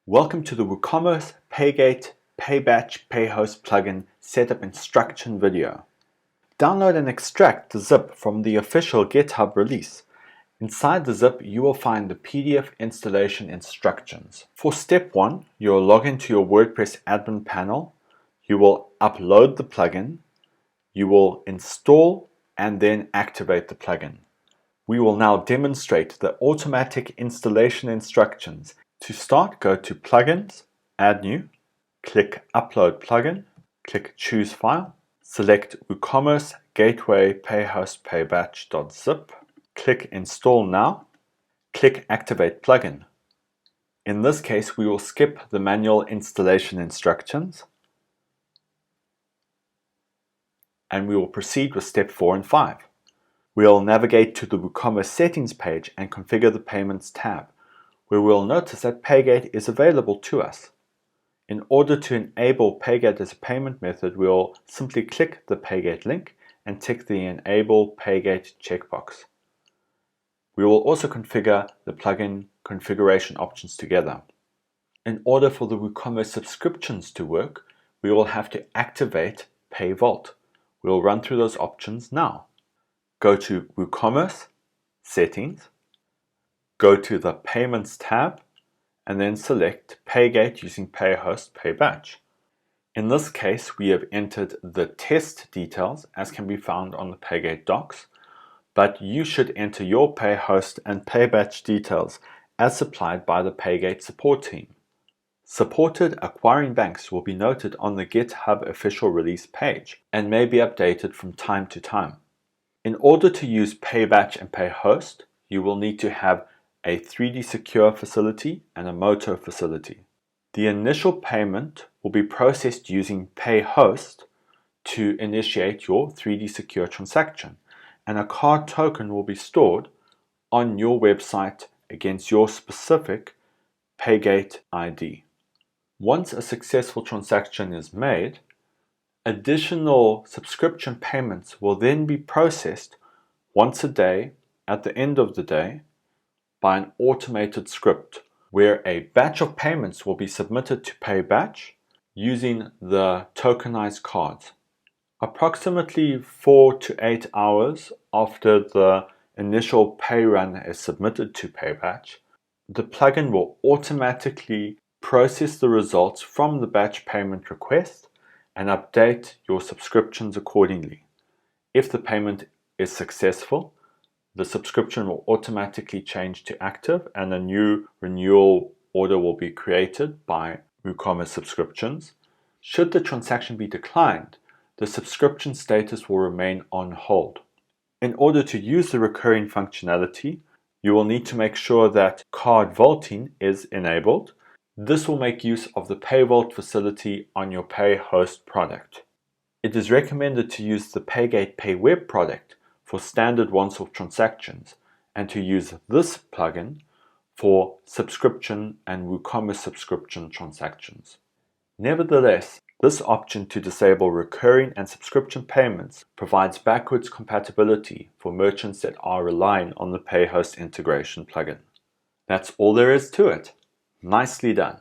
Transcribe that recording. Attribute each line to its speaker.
Speaker 1: Welcome to the WooCommerce PayGate PayBatch PayHost plugin setup instruction video. Download and extract the zip from the official GitHub release. Inside the zip, you will find the PDF installation instructions. For step 1, you'll log into your WordPress admin panel. You will upload the plugin. You will install and then activate the plugin. We will now demonstrate the automatic installation instructions. To start, go to Plugins, Add New, click Upload Plugin, click Choose File, select WooCommerce Gateway PayHost PayBatch.zip, click Install Now, click Activate Plugin. In this case, we will skip the manual installation instructions and we will proceed with step 4 and 5. We'll navigate to the WooCommerce settings page and configure the Payments tab, where we'll notice that PayGate is available to us. In order to enable PayGate as a payment method, we'll simply click the PayGate link and tick the Enable PayGate checkbox. We will also configure the plugin configuration options together. In order for the WooCommerce subscriptions to work, we will have to activate PayVault. We'll run through those options now. Go to WooCommerce, Settings, go to the Payments tab, and then select PayGate using PayHost PayBatch. In this case, we have entered the test details as can be found on the PayGate docs, but you should enter your PayHost and PayBatch details as supplied by the PayGate support team. Supported acquiring banks will be noted on the GitHub official release page and may be updated from time to time. In order to use PayBatch and PayHost, you will need to have a 3D Secure facility and a Moto facility. The initial payment will be processed using PayHost to initiate your 3D Secure transaction, and a card token will be stored on your website against your specific PayGate ID. Once a successful transaction is made, additional subscription payments will then be processed once a day at the end of the day by an automated script where a batch of payments will be submitted to PayBatch using the tokenized cards. Approximately 4 to 8 hours after the initial pay run is submitted to PayBatch, the plugin will automatically process the results from the batch payment request and update your subscriptions accordingly. If the payment is successful, the subscription will automatically change to active and a new renewal order will be created by WooCommerce subscriptions. Should the transaction be declined, the subscription status will remain on hold. In order to use the recurring functionality, you will need to make sure that card vaulting is enabled. This will make use of the PayVault facility on your PayHost product. It is recommended to use the PayGate PayWeb product for standard once-off transactions and to use this plugin for subscription and WooCommerce subscription transactions. Nevertheless, this option to disable recurring and subscription payments provides backwards compatibility for merchants that are relying on the PayHost integration plugin. That's all there is to it. Nicely done.